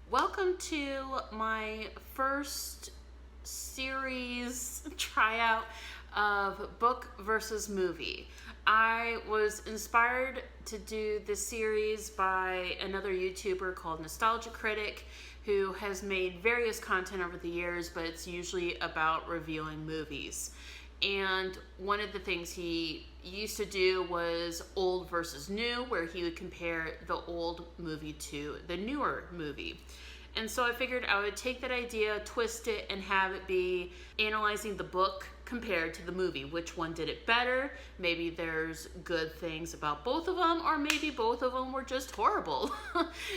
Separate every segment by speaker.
Speaker 1: Welcome to my first series tryout of book versus movie. I was inspired to do this series by another YouTuber called Nostalgia Critic, who has made various content over the years, but it's usually about reviewing movies. And one of the things he used to do was old versus new, where he would compare the old movie to the newer movie. And so I figured I would take that idea, twist it, and have it be analyzing the book compared to the movie. Which one did it better? Maybe there's good things about both of them, or maybe both of them were just horrible.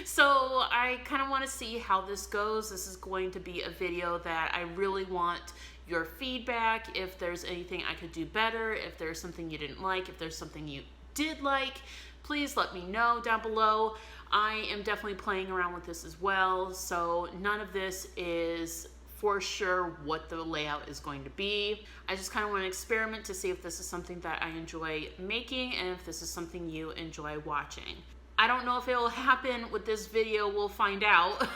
Speaker 1: So I kind of want to see how this goes. This is going to be a video that I really want your feedback. If there's anything I could do better, if there's something you didn't like, if there's something you did like, please let me know down below. I am definitely playing around with this as well, so none of this is for sure what the layout is going to be. I just kind of want to experiment to see if this is something that I enjoy making and if this is something you enjoy watching. I don't know if it will happen with this video. We'll find out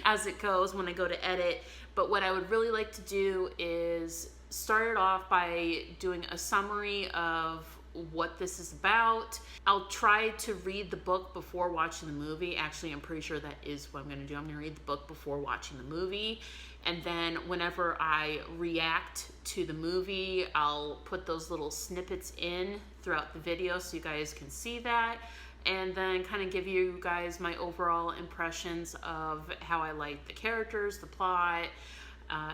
Speaker 1: as it goes when I go to edit. But what I would really like to do is start it off by doing a summary of what this is about. I'll try to read the book before watching the movie. Actually, I'm pretty sure that is what I'm going to do. I'm going to read the book before watching the movie. And then whenever I react to the movie, I'll put those little snippets in throughout the video so you guys can see that. And then kind of give you guys my overall impressions of how I like the characters, the plot,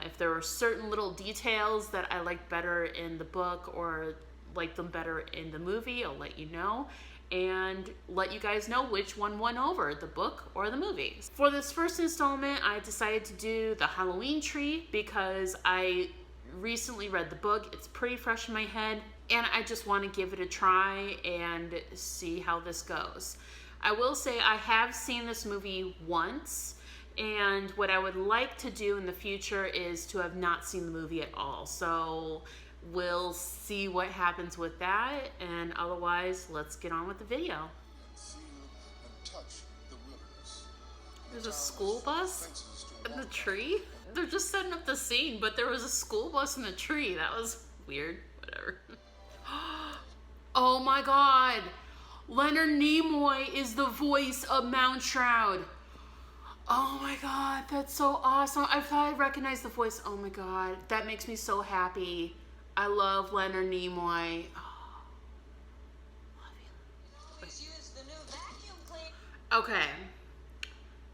Speaker 1: if there were certain little details that I liked better in the book or like them better in the movie, I'll let you know, and let you guys know which one won over, the book or the movie. For this first installment, I decided to do the Halloween tree because I recently read the book. It's pretty fresh in my head, and I just want to give it a try and see how this goes. I will say I have seen this movie once, and what I would like to do in the future is to have not seen the movie at all. So we'll see what happens with that, and otherwise, let's get on with the video. There's a school bus in the tree? They're just setting up the scene, but there was a school bus in the tree. That was weird. Whatever. Oh my god! Leonard Nimoy is the voice of Mount Shroud. Oh my god, that's so awesome. I thought I recognized the voice. Oh my god, that makes me so happy. I love Leonard Nimoy. Oh, love you. Okay,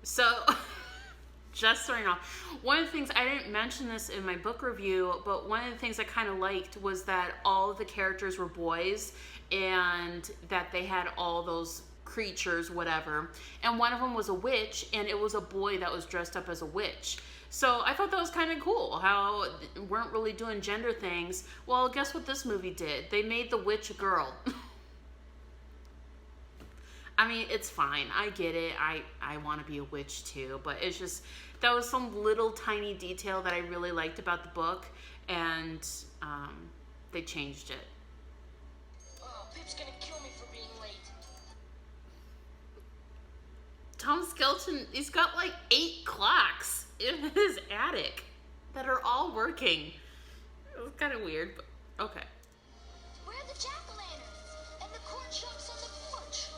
Speaker 1: so just starting off, one of the things, I didn't mention this in my book review, but one of the things I kind of liked was that all of the characters were boys and that they had all those creatures, whatever, and one of them was a witch, and it was a boy that was dressed up as a witch. So I thought that was kind of cool, how weren't really doing gender things. Well, guess what this movie did? They made the witch a girl. I mean, it's fine. I get it. I want to be a witch too, but it's just, that was some little tiny detail that I really liked about the book, and they changed it.
Speaker 2: Oh, Pip's gonna kill me for being late.
Speaker 1: Tom Skelton, he's got like 8 clocks in his attic that are all working. It was kind of weird, but okay.
Speaker 2: Where are the jack-o'-lanterns? And the corn shucks on the porch?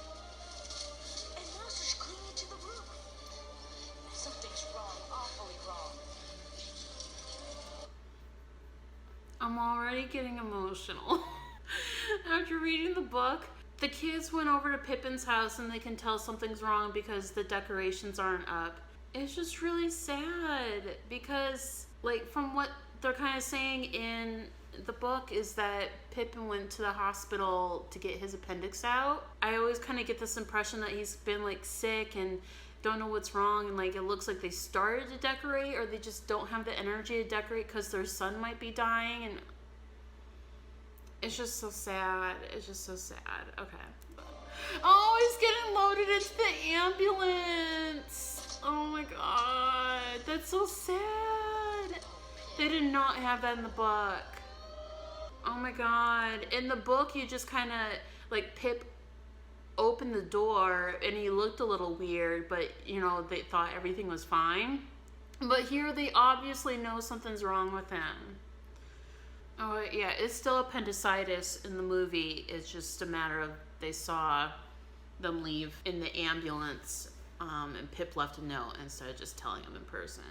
Speaker 2: And monsters clinging to the roof? Something's wrong, awfully wrong.
Speaker 1: I'm already getting emotional. After reading the book, the kids went over to Pippin's house and they can tell something's wrong because the decorations aren't up. It's just really sad because, like, from what they're kind of saying in the book is that Pippin went to the hospital to get his appendix out. I always kind of get this impression that he's been, like, sick and don't know what's wrong, and, like, it looks like they started to decorate or they just don't have the energy to decorate because their son might be dying, and it's just so sad. It's just so sad. Okay. Oh, he's getting loaded into the ambulance. Oh my god. That's so sad. They did not have that in the book. Oh my god. In the book, you just kind of, like, Pip opened the door and he looked a little weird, but you know, they thought everything was fine. But here they obviously know something's wrong with him. Oh yeah, it's still appendicitis in the movie. It's just a matter of they saw them leave in the ambulance, and Pip left a note instead of just telling him in person.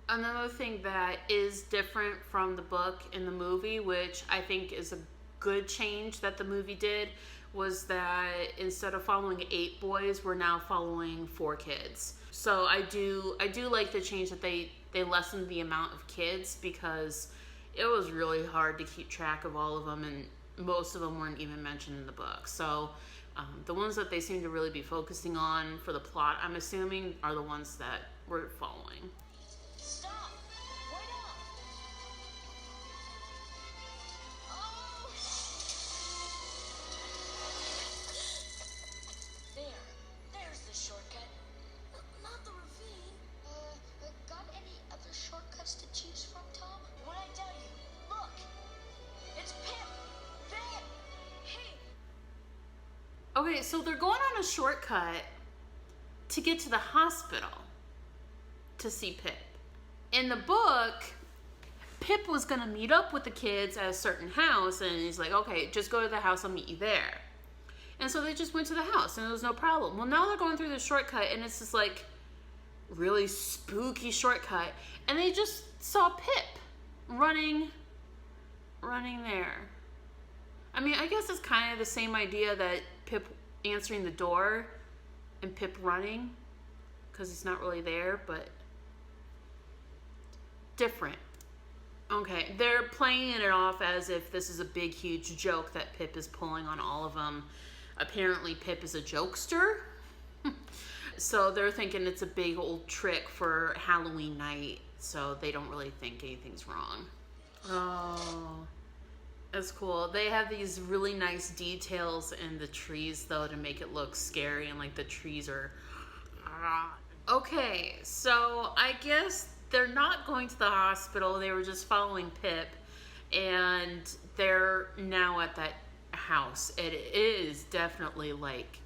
Speaker 1: Another thing that is different from the book in the movie, which I think is a good change that the movie did, was that instead of following 8 boys, we're now following 4 kids. So I do like the change that they lessened the amount of kids, because it was really hard to keep track of all of them, and most of them weren't even mentioned in the book. So the ones that they seem to really be focusing on for the plot, I'm assuming, are the ones that we're following.
Speaker 2: Stop! Wait up! Oh! There's the shortcut. Not the ravine. Got any other shortcuts to choose from, Tom? What I tell you? Look! It's Pip! There! Hey!
Speaker 1: Okay, so they're going on a shortcut to get to the hospital to see Pip. In the book, Pip was going to meet up with the kids at a certain house, and he's like, okay, just go to the house, I'll meet you there. And so they just went to the house, and there was no problem. Well, now they're going through the shortcut, and it's this, like, really spooky shortcut, and they just saw Pip running there. I mean, I guess it's kind of the same idea that Pip answering the door and Pip running, because he's not really there, but different. Okay, they're playing it off as if this is a big, huge joke that Pip is pulling on all of them. Apparently, Pip is a jokester. So they're thinking it's a big old trick for Halloween night, so they don't really think anything's wrong. Oh, that's cool. They have these really nice details in the trees, though, to make it look scary, and like the trees are... Okay, so I guess they're not going to the hospital. They were just following Pip, and they're now at that house. It is definitely like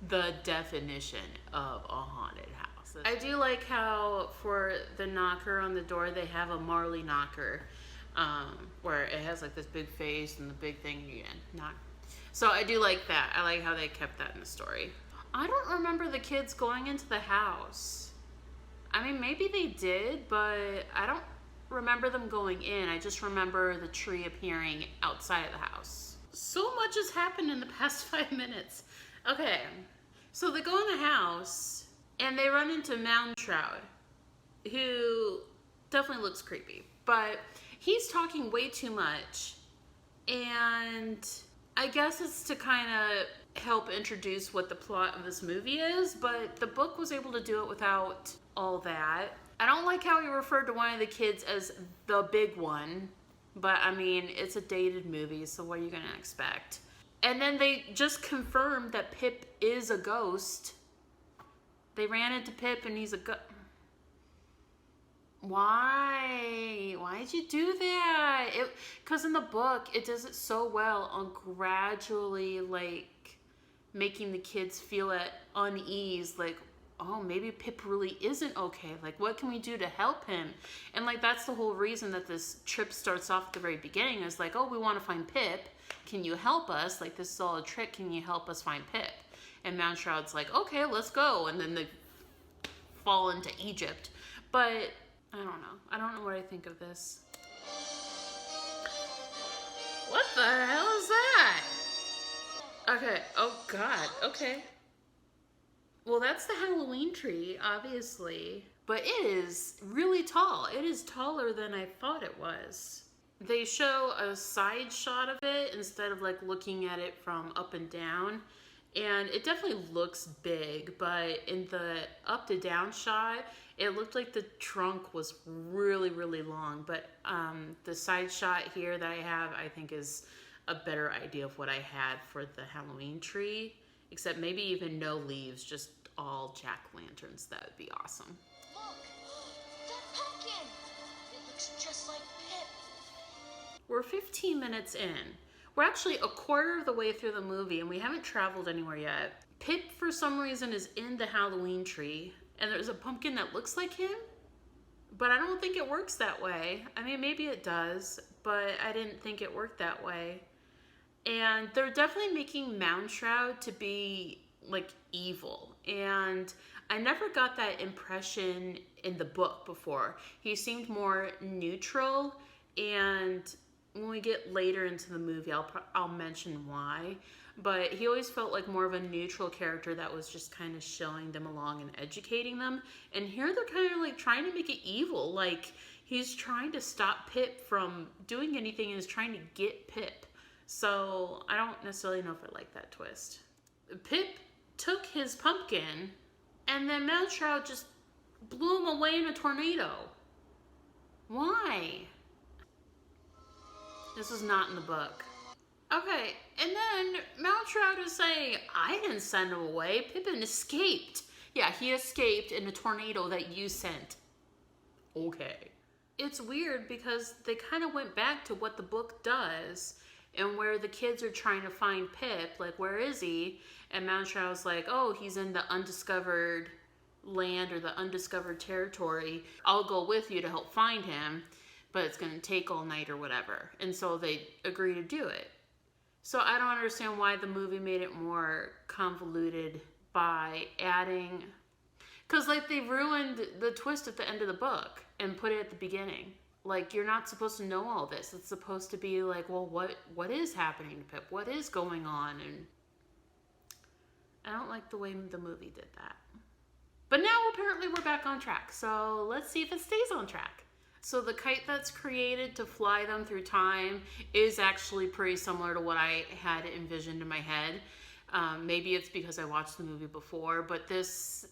Speaker 1: the definition of a haunted house. I do like how for the knocker on the door, they have a Marley knocker, where it has like this big face and the big thing you can knock. So I do like that. I like how they kept that in the story. I don't remember the kids going into the house. I mean, maybe they did, but I don't remember them going in. I just remember the tree appearing outside of the house. So much has happened in the past 5 minutes. Okay, so they go in the house and they run into Moundshroud, who definitely looks creepy, but he's talking way too much, and I guess it's to kind of help introduce what the plot of this movie is, but the book was able to do it without all that. I don't like how he referred to one of the kids as the big one, but I mean, it's a dated movie, so what are you gonna expect? And then they just confirmed that Pip is a ghost. They ran into Pip and he's a ghost. Why? Why'd you do that? Because in the book, it does it so well on gradually, like, making the kids feel at unease, like, oh, maybe Pip really isn't okay. Like, what can we do to help him? And, like, that's the whole reason that this trip starts off at the very beginning, is like, oh, we want to find Pip. Can you help us? Like, this is all a trick. Can you help us find Pip? And Moundshroud's like, okay, let's go. And then they fall into Egypt. But I don't know. I don't know what I think of this. What the hell is that? Okay. Oh, God. Okay. Well, that's the Halloween tree, obviously. But it is really tall. It is taller than I thought it was. They show a side shot of it instead of like looking at it from up and down. And it definitely looks big, but in the up to down shot, it looked like the trunk was really, really long. But the side shot here that I have, I think is a better idea of what I had for the Halloween tree. Except maybe even no leaves, just all jack-o'-lanterns. That would be awesome.
Speaker 2: Look! That pumpkin! It looks just like Pip.
Speaker 1: We're 15 minutes in. We're actually a quarter of the way through the movie and we haven't traveled anywhere yet. Pip, for some reason, is in the Halloween tree, and there's a pumpkin that looks like him, but I don't think it works that way. I mean, maybe it does, but I didn't think it worked that way. And they're definitely making Moundshroud to be, like, evil. And I never got that impression in the book before. He seemed more neutral, and when we get later into the movie, I'll mention why. But he always felt like more of a neutral character that was just kind of showing them along and educating them. And here they're kind of like trying to make it evil. Like, he's trying to stop Pip from doing anything and is trying to get Pip. So I don't necessarily know if I like that twist. Pip took his pumpkin, and then Moundshroud just blew him away in a tornado. Why? This is not in the book. Okay, and then Moundshroud is saying, I didn't send him away. Pippin escaped. Yeah, he escaped in a tornado that you sent. Okay. It's weird because they kind of went back to what the book does, and where the kids are trying to find Pip, like, where is he? And Moundshroud's like, oh, he's in the undiscovered land or the undiscovered territory. I'll go with you to help find him, but it's going to take all night or whatever. And so they agree to do it. So I don't understand why the movie made it more convoluted by adding... Because, like, they ruined the twist at the end of the book and put it at the beginning. Like, you're not supposed to know all this. It's supposed to be like, well, what is happening to Pip? What is going on? And I don't like the way the movie did that. But now, apparently, we're back on track. So let's see if it stays on track. So the kite that's created to fly them through time is actually pretty similar to what I had envisioned in my head. Maybe it's because I watched the movie before, but this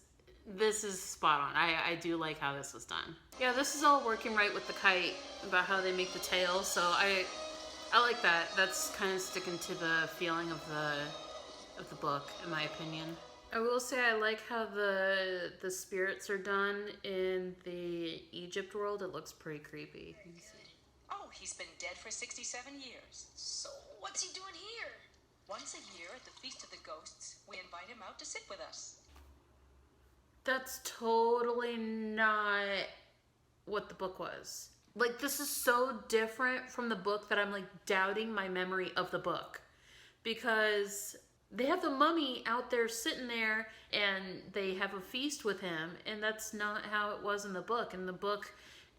Speaker 1: is spot on. I do like how this was done. Yeah, this is all working right with the kite, about how they make the tail, so I like that. That's kind of sticking to the feeling of the book, in my opinion. I will say I like how the spirits are done in the Egypt world. It looks pretty creepy.
Speaker 3: Oh, he's been dead for 67 years.
Speaker 2: So, what's he doing here?
Speaker 3: Once a year at the Feast of the Ghosts, we invite him out to sit with us.
Speaker 1: That's totally not what the book was. Like, this is so different from the book that I'm, like, doubting my memory of the book. Because they have the mummy out there sitting there, and they have a feast with him, and that's not how it was in the book. In the book,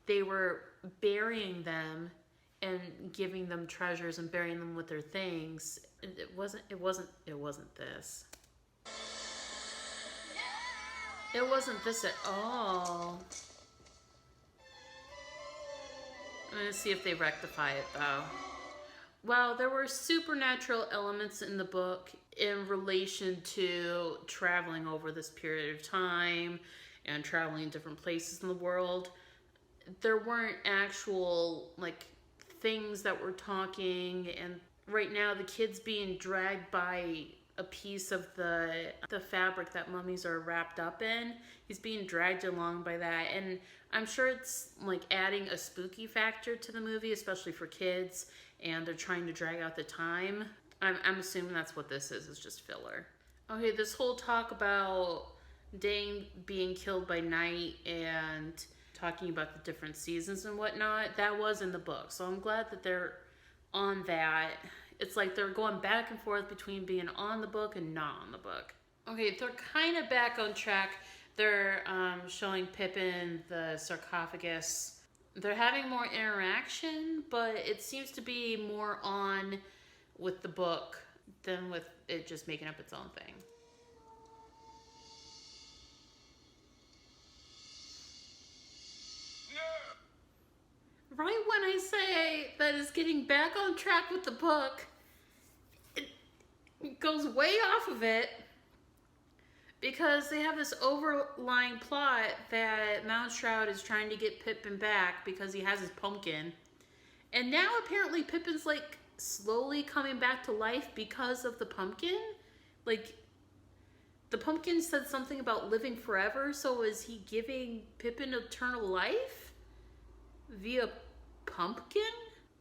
Speaker 1: they were burying them and giving them treasures and burying them with their things. It wasn't this. It wasn't this at all. I'm gonna see if they rectify it though. Well, there were supernatural elements in the book in relation to traveling over this period of time and traveling different places in the world. There weren't actual, like, things that were talking, and right now the kid's being dragged by a piece of the fabric that mummies are wrapped up in. He's being dragged along by that, and I'm sure it's like adding a spooky factor to the movie, especially for kids, and they're trying to drag out the time. I'm assuming that's what this is. It's just filler. Okay, this whole talk about Dane being killed by night and talking about the different seasons and whatnot, that was in the book, so I'm glad that they're on that. It's like they're going back and forth between being on the book and not on the book. Okay, they're kind of back on track. They're showing Pippin the sarcophagus. They're having more interaction, but it seems to be more on with the book than with it just making up its own thing. Right when I say that it's getting back on track with the book, it goes way off of it because they have this overlying plot that Moundshroud is trying to get Pippin back because he has his pumpkin. And now apparently Pippin's like slowly coming back to life because of the pumpkin. Like, the pumpkin said something about living forever, so is he giving Pippin eternal life via pumpkin?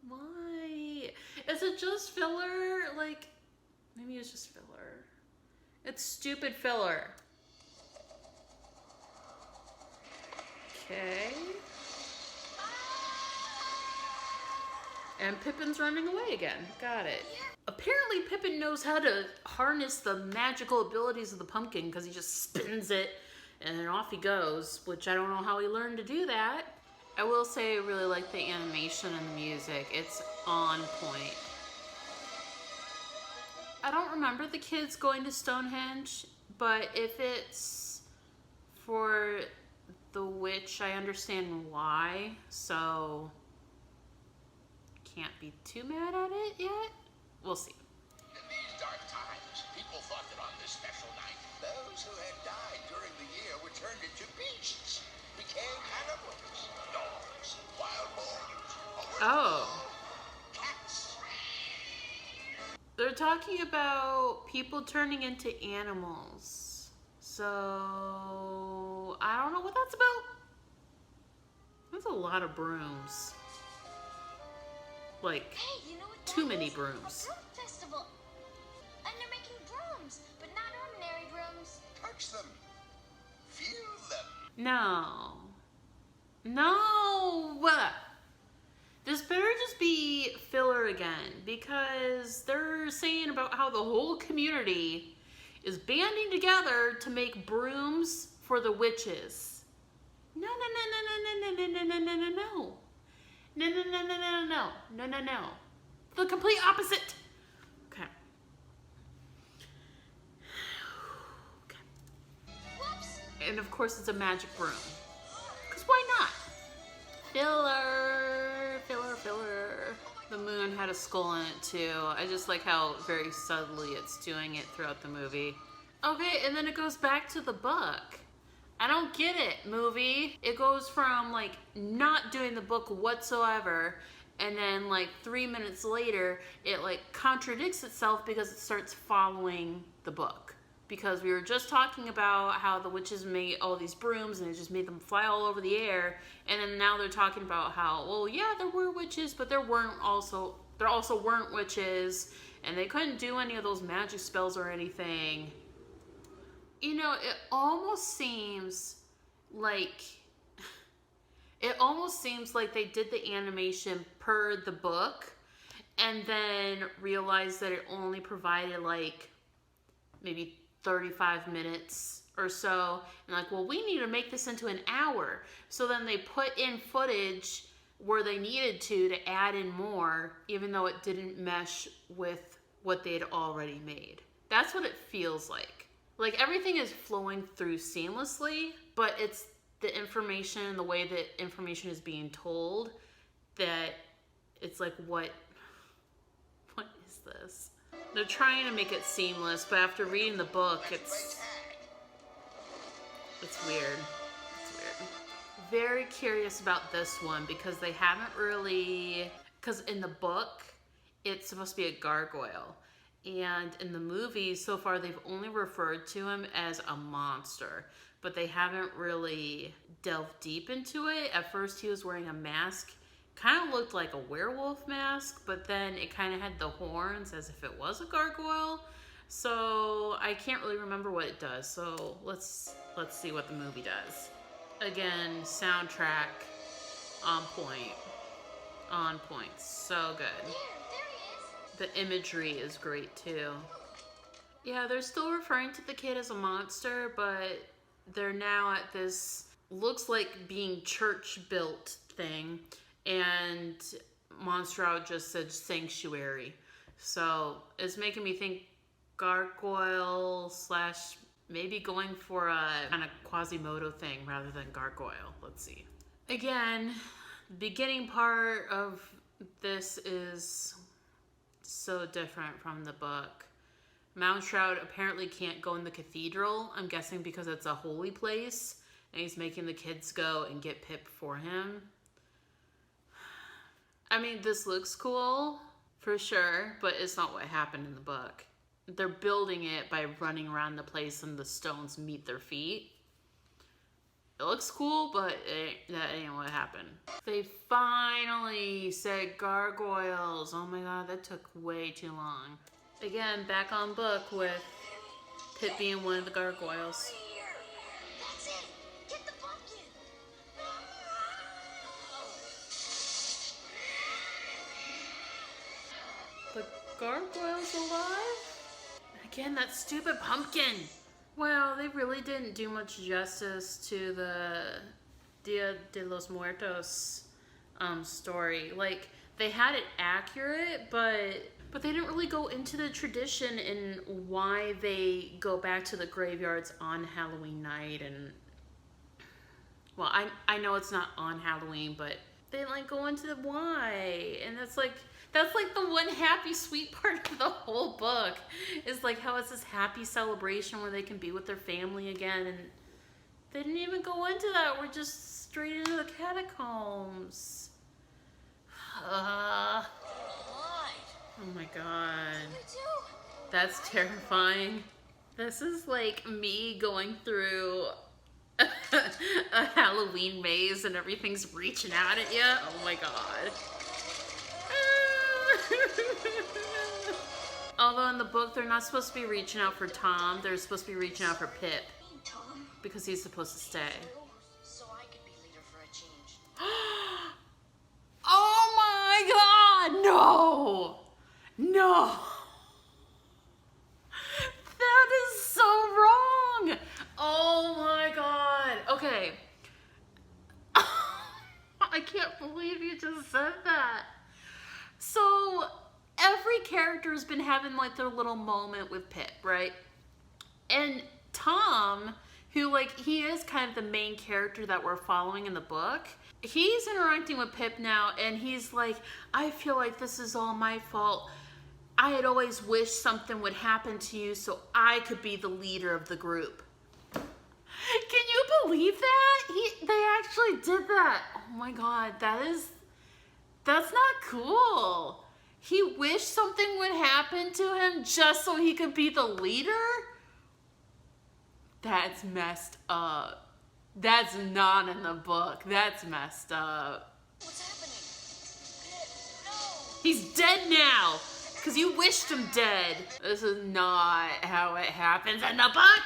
Speaker 1: Why? Is it just filler? Like, maybe it's just filler. It's stupid filler. Okay. And Pippin's running away again. Got it. Apparently Pippin knows how to harness the magical abilities of the pumpkin because he just spins it and then off he goes, which I don't know how he learned to do that. I will say I really like the animation and the music. It's on point. I don't remember the kids going to Stonehenge, but if it's for the witch, I understand why, so can't be too mad at it yet. We'll see.
Speaker 4: In these dark times, people thought that on this special night, those who had died during the year were turned into beasts, became cannibals, dogs, wild boars, or worse,
Speaker 1: Oh.
Speaker 4: cats.
Speaker 1: They're talking about people turning into animals. So, I don't know what that's about. That's a lot of brooms. Like,
Speaker 2: Hey, you know what
Speaker 1: too
Speaker 2: that
Speaker 1: many
Speaker 2: is?
Speaker 1: brooms.
Speaker 2: A broom festival. And they're making brooms, but not ordinary brooms.
Speaker 4: Touch them. Feel them.
Speaker 1: No. No! This better just be filler again, because they're saying about how the whole community is banding together to make brooms for the witches. No, no, no, no, no, no, no, no, no, no, no. No, no, no, no, no, no, no, no, no, no. The complete opposite. Okay. Okay.
Speaker 2: Whoops.
Speaker 1: And of course it's a magic broom. Because why not? Filler, filler, filler. The moon had a skull in it too. I just like how very subtly it's doing it throughout the movie. Okay, and then it goes back to the book. I don't get it, movie. It goes from like not doing the book whatsoever, and then like 3 minutes later, it like contradicts itself because it starts following the book. Because we were just talking about how the witches made all these brooms and it just made them fly all over the air, and then now they're talking about how, well, yeah, there were witches, but there also weren't witches, and they couldn't do any of those magic spells or anything. You know, it almost seems like they did the animation per the book and then realized that it only provided like maybe 35 minutes or so, and like, well, we need to make this into an hour. So then they put in footage where they needed to add in more, even though it didn't mesh with what they had already made. That's what it feels like. Like, everything is flowing through seamlessly, but it's the information and the way that information is being told that it's like, what is this? They're trying to make it seamless, but after reading the book, it's weird. It's weird. Very curious about this one because they haven't really, because in the book, it's supposed to be a gargoyle. And in the movie, so far, they've only referred to him as a monster, but they haven't really delved deep into it. At first, he was wearing a mask. Kind of looked like a werewolf mask, but then it kind of had the horns as if it was a gargoyle. So I can't really remember what it does. So let's see what the movie does. Again, soundtrack on point. On point. So good.
Speaker 2: There he is.
Speaker 1: The imagery is great too. Yeah, they're still referring to the kid as a monster, but they're now at this, looks like being church built thing, and Monstro just said sanctuary. So it's making me think gargoyle slash maybe going for a kind of Quasimodo thing rather than gargoyle. Let's see. Again, the beginning part of this is so different from the book. Mount Shroud apparently can't go in the cathedral, I'm guessing because it's a holy place, and he's making the kids go and get Pip for him. I mean, this looks cool, for sure, but it's not what happened in the book. They're building it by running around the place and the stones meet their feet. It looks cool, but that ain't what happened. They finally said gargoyles. Oh my god, that took way too long. Again, back on book with Pip being one of the gargoyles.
Speaker 2: Here. That's it. Get the pumpkin.
Speaker 1: The gargoyle's alive? Again, that stupid pumpkin. Well, they really didn't do much justice to the Dia de los Muertos story. Like, they had it accurate, but they didn't really go into the tradition and why they go back to the graveyards on Halloween night. And well, I know it's not on Halloween, but they didn't like go into the why. And that's like the one happy sweet part of the whole book, is like how it's this happy celebration where they can be with their family again, and they didn't even go into that. We're just straight into the catacombs.
Speaker 2: Why?
Speaker 1: Oh my god.
Speaker 2: What do we do?
Speaker 1: That's terrifying. This is like me going through a Halloween maze and everything's reaching out at you. Oh my god. Although in the book, they're not supposed to be reaching out for Tom. They're supposed to be reaching out for Pip.
Speaker 2: Tom.
Speaker 1: Because he's supposed to stay.
Speaker 3: So I could be leader for a change.
Speaker 1: Oh my god! No! No! That is so wrong! Oh my god. Okay. I can't believe you just said that. So, every character has been having like their little moment with Pip, right? And Tom, who like, he is kind of the main character that we're following in the book, he's interacting with Pip now, and he's like, I feel like this is all my fault. I had always wished something would happen to you so I could be the leader of the group. Can you believe that? They actually did that. Oh my god, that's not cool. He wished something would happen to him just so he could be the leader? That's messed up. That's not in the book. That's messed up.
Speaker 2: What's happening? Pip, no!
Speaker 1: He's dead now, because you wished him dead. This is not how it happens in the book.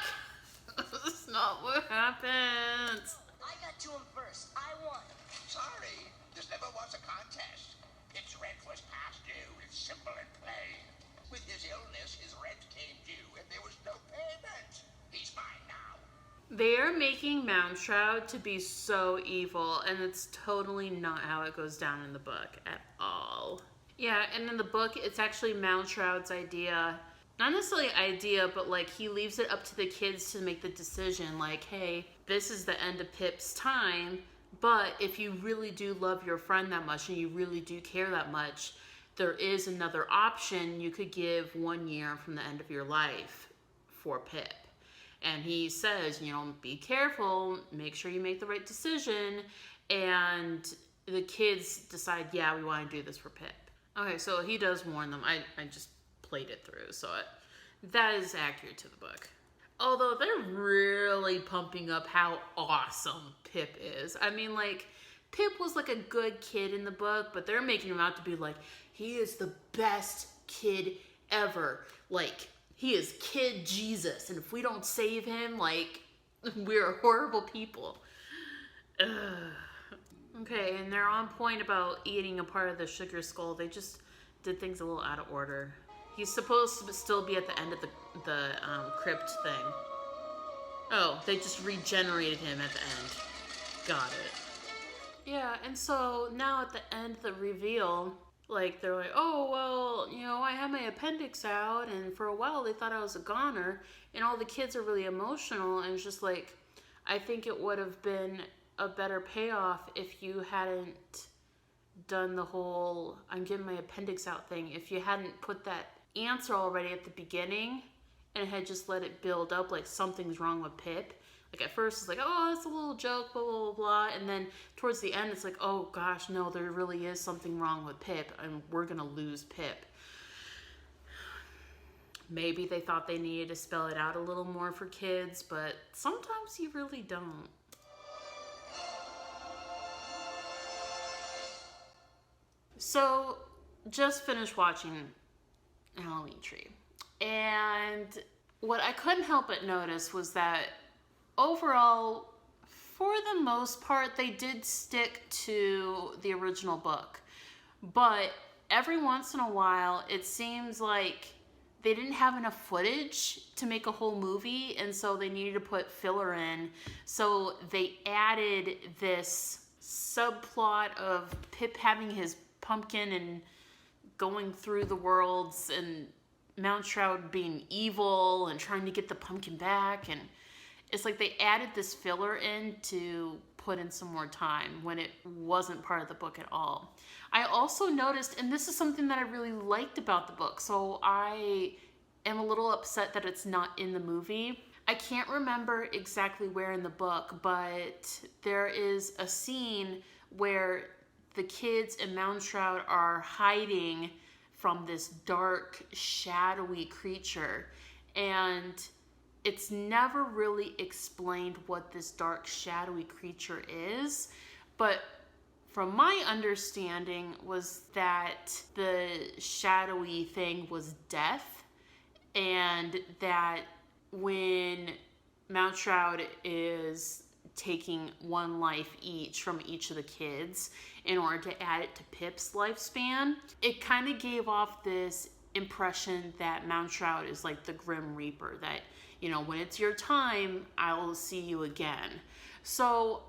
Speaker 1: This is not what happens.
Speaker 2: I got to him first. I won.
Speaker 4: Sorry, this never was a contest. Pip's rent was past due. It's simple and plain. With his illness, his rent came due, and there was no payment. He's mine now.
Speaker 1: They are making Moundshroud to be so evil, and it's totally not how it goes down in the book at all. Yeah, and in the book, it's actually Moundshroud's idea. Not necessarily idea, but like he leaves it up to the kids to make the decision. Like, hey, this is the end of Pip's time, but if you really do love your friend that much and you really do care that much, there is another option. You could give 1 year from the end of your life for Pip. And he says, you know, be careful, make sure you make the right decision. And the kids decide, yeah, we want to do this for Pip. Okay, so he does warn them. I just played it through, so that is accurate to the book. Although they're really pumping up how awesome Pip is. I mean, like, Pip was like a good kid in the book, but they're making him out to be like, he is the best kid ever. Like, he is Kid Jesus, and if we don't save him, like, we're horrible people. Ugh. Okay, and they're on point about eating a part of the sugar skull. They just did things a little out of order. He's supposed to still be at the end of the crypt thing. Oh, they just regenerated him at the end. Got it. Yeah, and so now at the end of the reveal, like, they're like, oh, well, you know, I had my appendix out, and for a while they thought I was a goner, and all the kids are really emotional, and it's just like, I think it would have been a better payoff if you hadn't done the whole I'm getting my appendix out thing. If you hadn't put that answer already at the beginning and had just let it build up like something's wrong with Pip. Like at first it's like, oh, it's a little joke, blah, blah, blah, blah. And then towards the end it's like, oh gosh, no, there really is something wrong with Pip and we're gonna lose Pip. Maybe they thought they needed to spell it out a little more for kids, but sometimes you really don't. So, just finished watching Halloween Tree, and What I couldn't help but notice was that overall, for the most part, they did stick to the original book. But every once in a while, it seems like they didn't have enough footage to make a whole movie, and so they needed to put filler in. So they added this subplot of Pip having his pumpkin and going through the worlds, and Mount Shroud being evil and trying to get the pumpkin back. And it's like they added this filler in to put in some more time when it wasn't part of the book at all. I also noticed, and this is something that I really liked about the book, so I am a little upset that it's not in the movie. I can't remember exactly where in the book, but there is a scene where the kids in Mount Shroud are hiding from this dark, shadowy creature, and it's never really explained what this dark, shadowy creature is, but from my understanding was that the shadowy thing was death, and that when Mount Shroud is taking one life each from each of the kids in order to add it to Pip's lifespan, it kind of gave off this impression that Mount Shroud is like the Grim Reaper, that, you know, when it's your time, I'll see you again. So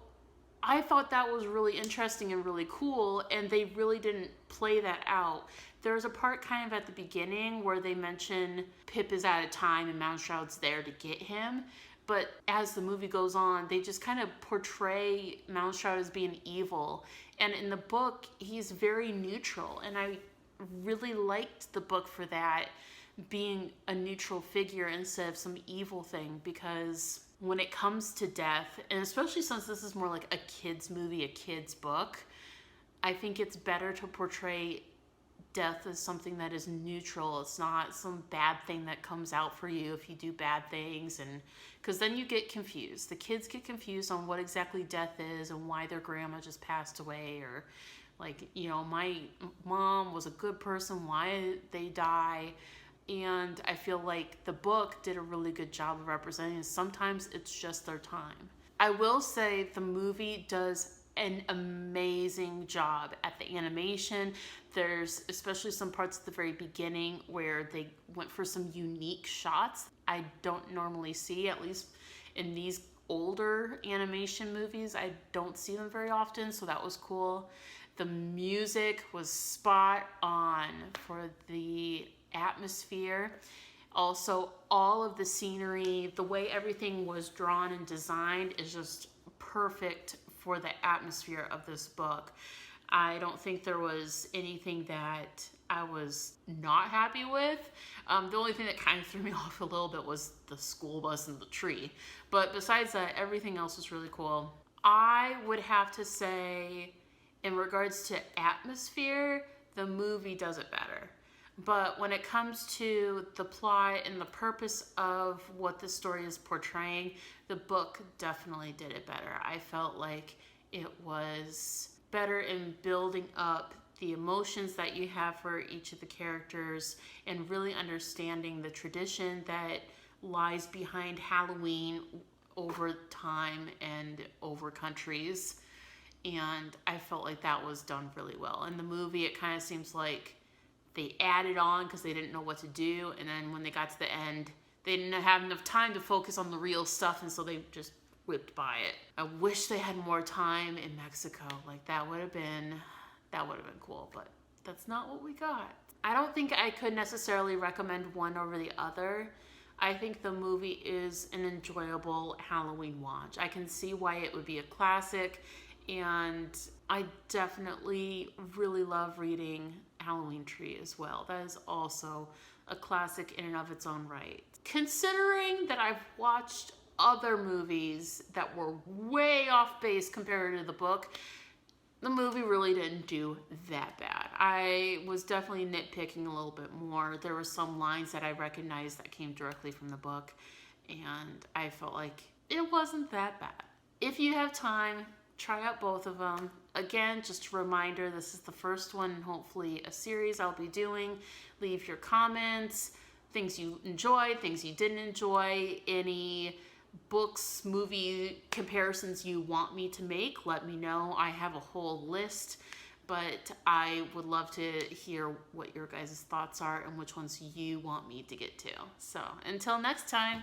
Speaker 1: I thought that was really interesting and really cool, and they really didn't play that out. There's a part kind of at the beginning where they mention Pip is out of time and Mount Shroud's there to get him. But as the movie goes on, they just kind of portray Mount Shroud as being evil. And in the book, he's very neutral. And I really liked the book for that, being a neutral figure instead of some evil thing. Because when it comes to death, and especially since this is more like a kid's movie, a kid's book, I think it's better to portray death as something that is neutral. It's not some bad thing that comes out for you if you do bad things, and because then you get confused. The kids get confused on what exactly death is and why their grandma just passed away, or like, you know, my mom was a good person, why did they die? And I feel like the book did a really good job of representing it. Sometimes it's just their time. I will say the movie does an amazing job at the animation. There's especially some parts at the very beginning where they went for some unique shots I don't normally see, at least in these older animation movies. I don't see them very often, so that was cool. The music was spot on for the atmosphere. Also, all of the scenery, the way everything was drawn and designed is just perfect for the atmosphere of this book. I don't think there was anything that I was not happy with. The only thing that kind of threw me off a little bit was the school bus and the tree. But besides that, everything else was really cool. I would have to say, in regards to atmosphere, the movie does it better. But when it comes to the plot and the purpose of what the story is portraying, the book definitely did it better. I felt like it was better in building up the emotions that you have for each of the characters and really understanding the tradition that lies behind Halloween over time and over countries. And I felt like that was done really well. In the movie, it kind of seems like they added on because they didn't know what to do, and then when they got to the end, they didn't have enough time to focus on the real stuff, and so they just whipped by it. I wish they had more time in Mexico. Like, that would have been cool, but that's not what we got. I don't think I could necessarily recommend one over the other. I think the movie is an enjoyable Halloween watch. I can see why it would be a classic, and I definitely really love reading Halloween Tree as well. That is also a classic in and of its own right. Considering that I've watched other movies that were way off base compared to the book, the movie really didn't do that bad. I was definitely nitpicking a little bit more. There were some lines that I recognized that came directly from the book, and I felt like it wasn't that bad. If you have time, try out both of them. Again, just a reminder, this is the first one and hopefully a series I'll be doing. Leave your comments. things you enjoyed, things you didn't enjoy, any books, movie comparisons you want me to make. Let me know. I have a whole list, but I would love to hear what your guys' thoughts are and which ones you want me to get to. So until next time.